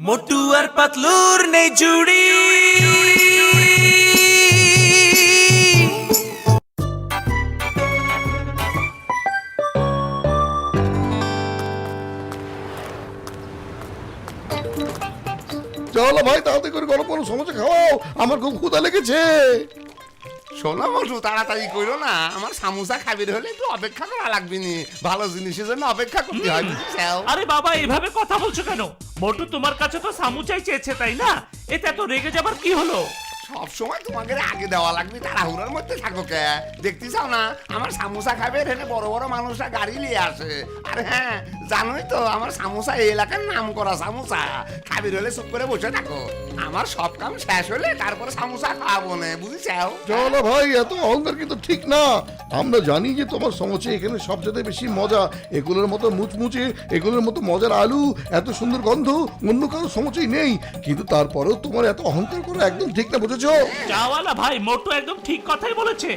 মোটু আর পাতলুর নেই জুড়ি। চলো ভাই তাড়াতাড়ি করে গরম গরম সমোসা খাওয়াও, আমার খুব ক্ষুধা লেগেছে। শোনো মোটু, তাড়াতাড়ি করো না, আমার সামোসা খাবির হলে একটু অপেক্ষা করা লাগবে নি, ভালো জিনিসের জন্য অপেক্ষা করতে হয় বুঝছো? আরে বাবা এভাবে কথা বলছো কেন? মোটু তোমার কাছে তো সামুচাই চেয়েছে তাই না? এতে এত রেগে যাবার কি হলো? সব সময় তোমাকে আগে দেওয়া লাগবে, তাড়াহুড়োর মধ্যে থাকো কে? দেখতে চাও না আমার সামোসা খাবে, এখানে বড় বড় মানুষরা গাড়ি নিয়ে আসে। আর হ্যাঁ জানোই তো আমার সামোসা এই এলাকার নাম করা সামোসা। খাবির হলে চুপ করে বসে থাকো, আমার সব কাম শেষ হলে তারপরে সামোসা খাওয়াবো না, বুঝেছাও? চলো ভাই, এত অহংকার কিন্তু ঠিক না। আমরা জানি যে তোমার সমোসা এখানে সবচেয়ে বেশি মজা, এগুলোর মতো মুচমুচে, এগুলোর মতো মজার আলু, এত সুন্দর গন্ধ অন্য কারো সমোসাই নেই। কিন্তু তারপরেও তোমার এত অহংকার করা একদম ঠিক না, বুঝেছো? চাওয়ালা ভাই মোটু একদম ঠিক কথাই বলেছে,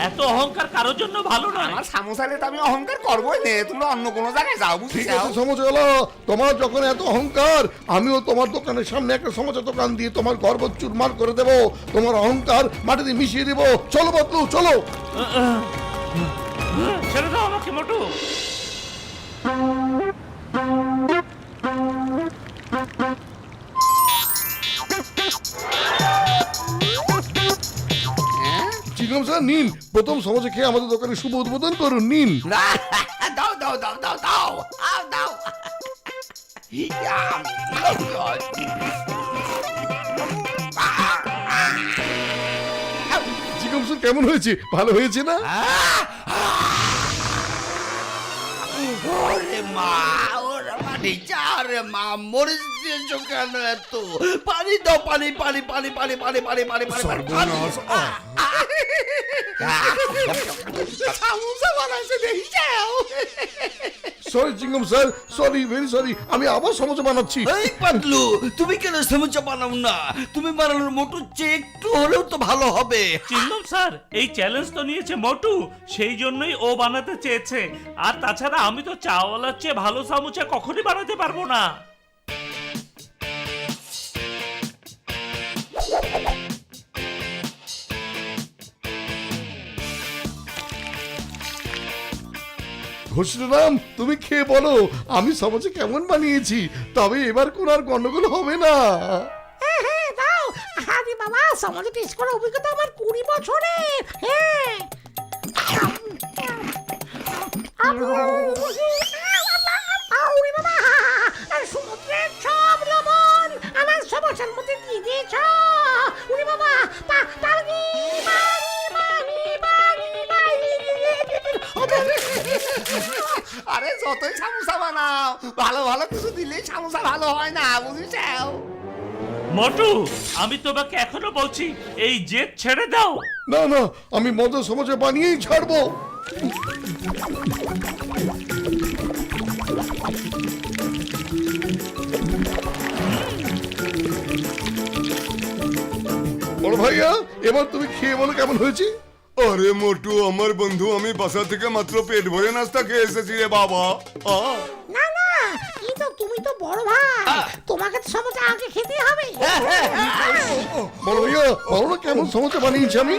এত অহংকার কারোর জন্য ভালো নয়। আমার সামোসা নিয়ে তো আমি অহংকার করবোই না, তোমরা অন্য কোনো জায়গায় যাও, ঠিক বুঝেছো? আছে সমোসাওয়ালা, তোমার যখন এত অহংকার, আমিও তোমার দোকানের সামনে একটা সমোসা দোকান দিয়ে তোমার গর্ব চুরমার করে দেবো, তোমার অহংকার মাটিতে মিশিয়ে দেবো। চলো পাতলু চলো। ছেড়ে দাও আমাকে মোটু। চিকন স্যার নিন, প্রথম সমোসা খেয়ে আমাদের দোকানে শুভ উদ্বোধন করুন, নিন। দাও দাও দাও দাও দাও দাও। চিকন স্যার কেমন হয়েছে? ভালো হয়েছে না? ওরে মা, ওরে মা, রে মা, মরিচ দিয়েছো কেন এত? পানি দাও, পানি পানি পানি পানি পানি পানি পানি পানি সর্বনাশ। সামোসা বানাইছে দেখেছো? Sorry Chingam sir, sorry, very sorry, আমি আবার সমোসা বানাচ্ছি। এই পাতলু, তুমি কেন সমুচা বানাও না? তুমি বানানোর মোটর চেয়ে একটু হলেও তো ভালো হবে। চিনলাম স্যার, এই চ্যালেঞ্জ তো নিয়েছে মোটু, সেই জন্যই ও বানাতে চেয়েছে। আর তাছাড়া আমি তো চাওয়ালার চেয়ে ভালো সামুচা কখনই বানাতে পারবো না। ঘোষরাম, তুমি খেয়ে বলো আমি সমোসা কেমন বানিয়েছি, তবে এবার কোন আর গন্ডগোল হবে না। হ্যাঁ দাও। আরে বাবা, সমাজে টেস্ট করার অভিজ্ঞতা আমার 20 বছরের। হ্যাঁ আউরে বাবা, সমুদ্রের সব লবণ আমার সমস্যার মধ্যে দিয়ে দিয়েছ। উরে বাবা, পানি পানি পানি পানি পানি। আরে যতই সামোসা বানাও, ভালো ভালো কিছু দিলেই সামোসা ভালো হয় না, বুঝেছো? মোটু আমি তোমাকে এখনো বলছি এই জেদ ছেড়ে দাও। না না, আমি মজার সমোসা বানিয়েই ছাড়বো। বড় ভাইয়া, এবার তুমি খেয়ে বলো কেমন হয়েছে। আরে মোটু আমার বন্ধু, আমি বাসা থেকে মাত্র পেট ভরে নাস্তা খেয়ে এসেছি রে বাবা। না না, কিন্তু তুমি তো বড় ভাই, তোমাকে তো সমস্যা আগে খেতে হবে। বড় ভাইয়া বলো না কেমন সমোসা বানিয়েছি আমি।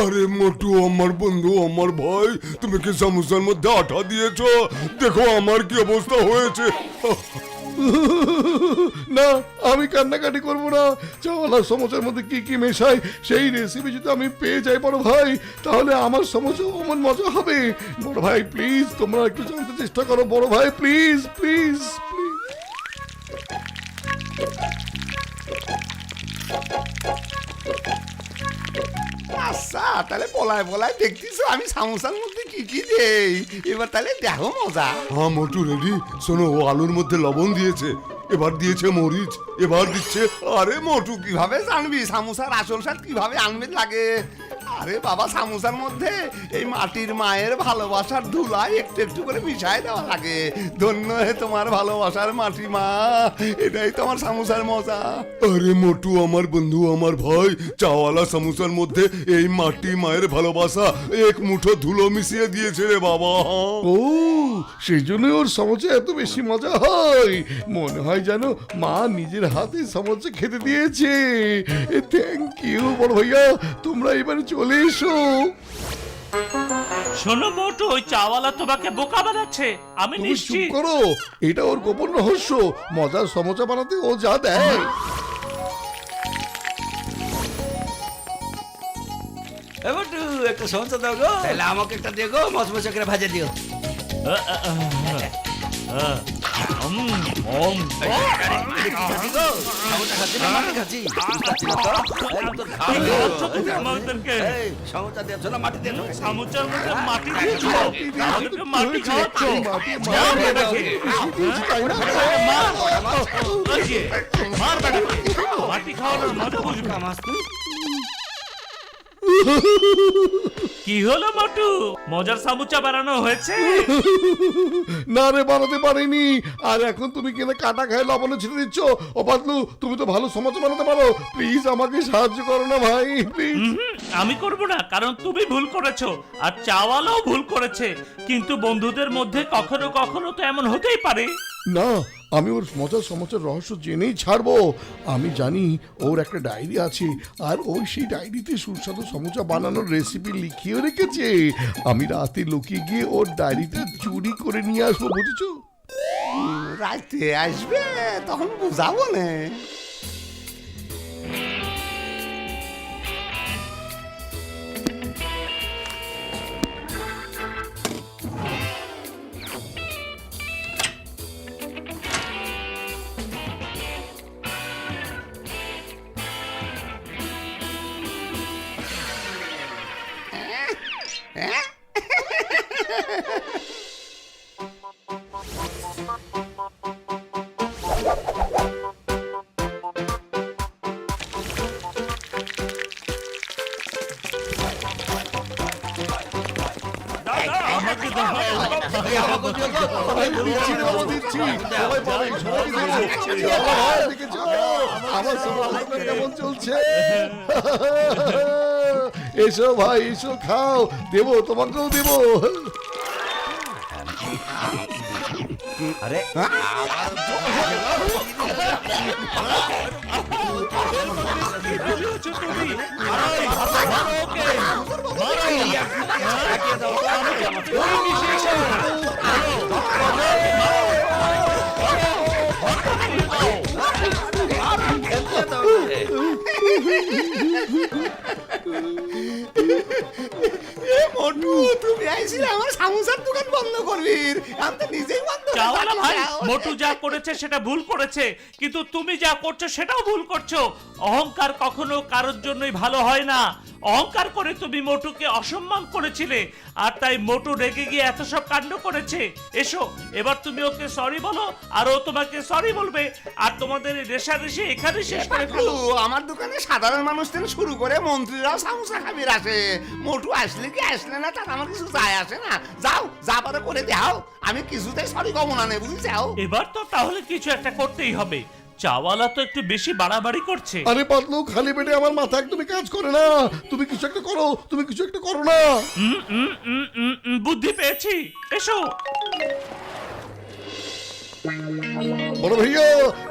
আরে মোটু আমার বন্ধু, আমার ভাই, তুমি কি সমস্যার মধ্যে আঠা দিয়েছো? দেখো আমার কি অবস্থা হয়েছে। না, আমি কান্নাকাটি করবো না। চাওয়ালার সমোসার মধ্যে কি কি মেশাই সেই রেসিপি যদি আমি পেয়ে যাই বড় ভাই, তাহলে আমার সমোসা অমন মজা হবে। বড় ভাই প্লিজ, তোমরা একটু জানতে চেষ্টা করো বড় ভাই, প্লিজ প্লিজ প্লিজ। আচ্ছা তাহলে পলায় পলায় দেখতেছো আমি সামোসার মধ্যে কি কি দেই, এবার তাহলে দেখো মজা। হ্যাঁ মোটু রেডি। শোনো, ও আলুর মধ্যে লবণ দিয়েছে, এবার দিয়েছে মরিচ, এবার দিচ্ছে। আরে মোটু কিভাবে জানবি সামোসার আসল স্বাদ কিভাবে আনবে লাগে? আরে বাবা, সামোসার মধ্যে এই মাটির মায়ের ভালোবাসার ধুলাই একটু একটু করে মিশাই দেওয়া লাগে। ধন্য হে তোমার ভালোবাসার মাটি মা, এটাই তো আমার সামোসার মজা। আরে মোটু আমার বন্ধু আমার ভাই, চাওয়ালা সমোসার মধ্যে এই মাটি মায়ের ভালোবাসা এক মুঠো ধুলো মিশিয়ে দিয়েছে রে বাবা। ও সেই জন্য ওর সমোসা এত বেশি মজা হয়। মনে হয় যেন মা নিজের হাতে সমোসা খেতে দিয়েছে। থ্যাংক ইউ বড় ভাইয়া, তোমরা এবারে চলে এসো। শোনো মোটু, ওই চাওয়ালা তোমাকে বোকা বানাচ্ছে, আমি তুমি চুপ নিশ্চিত। করো, এটা ওর গোপন রহস্য। মজার সমোসা বানাতে ও যা দেয়। মোটু একটা সমস্যা দাও গো, তাহলে আমাকে একটা দিও গো, মচমচে করে ভাজে দিও। সমস্যা দিয়েছো না মাটি দিয়েছো? সামুচার মধ্যে মাটি দিয়েছো, আমাদেরকে মাটি খাওয়াচ্ছ। মার বেটাকে, মাটি খাওয়ানোর মজা বুঝবে। কি হলো মোটু, মজার সামুচা বানানো হয়েছে? না রে, বানাতে পারিনি। আর এখন তুমি কিনা কাটা খায় লবণে ছিটে দিচ্ছ। ও পাতলু, তুমি তো ভালো সমোসা বানাতে পারো, প্লিজ আমাকে সাহায্য করো না ভাই, প্লিজ। আমি করব না, কারণ তুমি ভুল করেছো আর চাওয়ালাও ভুল করেছে। কিন্তু বন্ধুদের মধ্যে কখনো কখনো তো এমন হতেই পারে। না, আমি ওর মজার সমস্যার রহস্য জেনেই ছাড়বো। আমি জানি ওর একটা ডায়েরি আছে, আর ওই সেই ডায়েরিতে সুস্বাদু সমোসা বানানোর রেসিপি লিখিয়ে রেখেছে। আমি রাতে লুকিয়ে গিয়ে ওর ডায়েরিটা চুরি করে নিয়ে আসবো, বুঝেছো? রাতে আসবে, তখন বুঝাবো না। আমাকে দাও। আমাকে দিও গো। দিচ্ছি রে বাবা, দিচ্ছি। সবাই পাবে, সবাই দিচ্ছে। সবাই দেখেছো? আমার সমোসা কেমন চলছে? এসো ভাই, এসো খাও, দেবো, তোমাকেও দেবো। আরে এ মোটু, তুমি আইছিলে আমার সামোসার দোকান বন্ধ করবি, আমি তো নিজেই বন্ধ করে চাওয়ালা ভাই, দিলাম। মোটু যা করেছে সেটা ভুল করেছে, কিন্তু তুমি যা করছো সেটাও ভুল করছো। অহংকার কখনো কারোর জন্যই ভালো হয় না। অহংকার করে তুমি মোটুকে অসম্মান করেছিলে, আর তাই মোটু রেগে গিয়ে এত সব কাণ্ড করেছে। এসো, এবার তুমি ওকে সরি বলো, আর ও তোমাকে সরি বলবে, আর তোমাদের এই রেষারেষি এখানে শেষ করে ফেলো। আমার দোকানে সাধারণ মানুষ থেকে শুরু করে মন্ত্রীরাও সামোসা খাবির আসে। মোটু আসলে কি আসলে না, তার আমার কিছু যায় আসে না। যাও, যা পারে করে দাও, আমি কিছুতেই সরি কমো না, বুঝেছাও? এবার তো তাহলে কিছু একটা করতেই হবে। চাওয়ালা তো একটু বেশি বাড়াবাড়ি করছে। আরে পাতলু, খালি পেটে আমার মাথা একদমই কাজ করে না। তুমি কিছু একটা করো, তুমি কিছু একটা করো না। বুদ্ধি পেয়েছি, এসো। বড় ভাইয়া,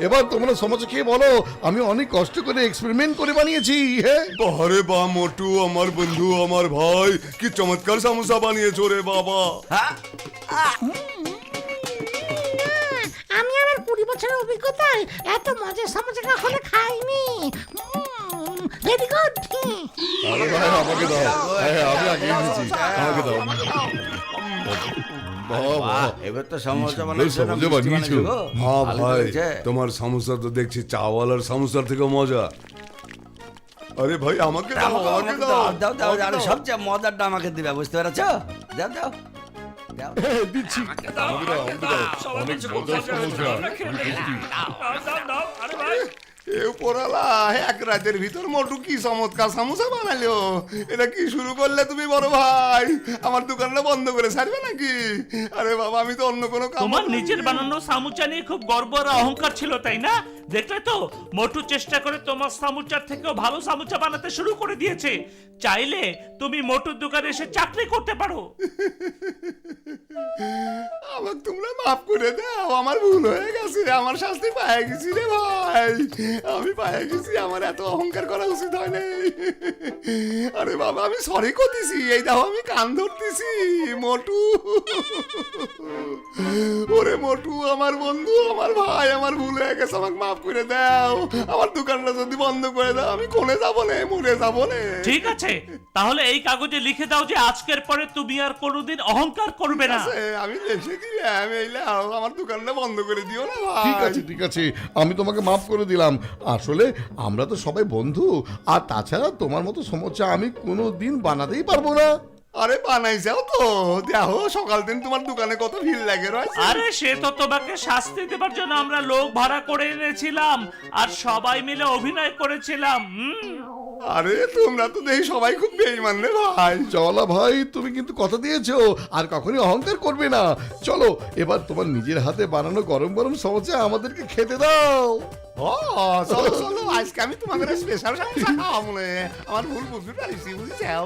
এবার তোমরা সমস্যা খেয়ে বলো, আমি অনেক কষ্ট করে এক্সপেরিমেন্ট করে বানিয়েছি। হ্যাঁ, আরে বা মোটু আমার বন্ধু আমার ভাই, কি চমৎকার সমোসা বানিয়েছো রে বাবা। আমি আমার 20 বছরের অভিজ্ঞতায় এত মজার সমোসা কখনো খাইনি। Very good. আরে ভাই, আমাকে দাও। হ্যাঁ, আমি আগে নিয়েছি, আমাকে দাও। বাহ, এবার তো সমোসা বানাচ্ছো না, সমোসা মিষ্টি বানিয়েছো। বানাচ্ছো গো। হ্যাঁ ভালো ভাই, হয়েছে। তোমার সমোসা তো দেখছি চাওয়ালার সমোসার থেকে মজা। আরে ভাই আমাকে দাও, আমাকে আমাকে দাও, দাও, দাও, দাও, আমাকে আরে দাও। সবচেয়ে মজারটা আমাকে দিবে, বুঝতে পেরেছো? দাও, দাও, দাও। হ্যাঁ, দিচ্ছি। আমাকে দাও, আমাকে দাও। অনেক মজার সমস্যা। আরে ভাই, এ পড়ালা এক রাতের ভিতর মোটু কি চমৎকার সামোসা বানালো। এটা কি শুরু করলে তুমি বড় ভাই? আমার দোকানটা বন্ধ করে ছাড়বে নাকি? আরে বাবা, আমি তো অন্য কোনো কাম তোমার নিজের বানানো সামুচা নিয়ে খুব গর্ব আর অহংকার ছিল, তাই না? দেখলে তো, মোটু চেষ্টা করে তোমার সামুচার থেকেও ভালো সামুচা বানাতে শুরু করে দিয়েছে। চাইলে তুমি মোটুর দোকানে এসে চাকরি করতে পারো। আমাকে তোমরা মাফ করে দাও, আমার ভুল হয়ে গেছে, আমার শাস্তি পায়ে গেছি রে ভাই, আমি পায়ে গেছি, আমার এত অহংকার করা উচিত হয় নাই। আরে বাবা, আমি সরি করতেছি, এই দেখো আমি কান ধরতেছি। মোটু, ওরে মোটু, আমার বন্ধু, আমার ভাই, আমার ভুল হয়ে গেছে, আমাকে মাফ করে দাও। আমার দোকানটা যদি বন্ধ করে দাও, আমি কোনে যাবো না, মরে যাবো না। ঠিক আছে, তাহলে এই কাগজে লিখে দাও যে আজকের পরে তুমি আর কোনোদিন অহংকার করবে না। আমি লিখে দিলাম, এই নাও, আমার দোকানটা বন্ধ করে দিও না ভাই। ঠিক আছে, আমি তোমাকে মাফ করে দিলাম। আসলে আমরা তো সবাই বন্ধু, আর তাছাড়া তোমার মতো সমস্যা আমি কোনো দিন বানাতেই পারবো না। আরে বানাই যাও তো, দেখো সকাল দিন তোমার দোকানে কত ভিড় লাগে রয়েছে। আরে সে তো তোমাকে শাস্তি দেবার জন্য আমরা লোক ভাড়া করে এনেছিলাম আর সবাই মিলে অভিনয় করেছিলাম। আরে তোমরা তো দেখি সবাই খুব বেইমান রে ভাই। চলা ভাই, তুমি কিন্তু কথা দিয়েছো আর কখনই অহংকার করবে না। চলো এবার তোমার নিজের হাতে বানানো গরম গরম সমস্যা আমাদেরকে খেতে দাও। ও চলো চলো, আজকে আমি তোমাদের স্পেশাল সামোসা খাওয়াবো। আমার ভুল বুঝতে পারিছি, বুঝেছো?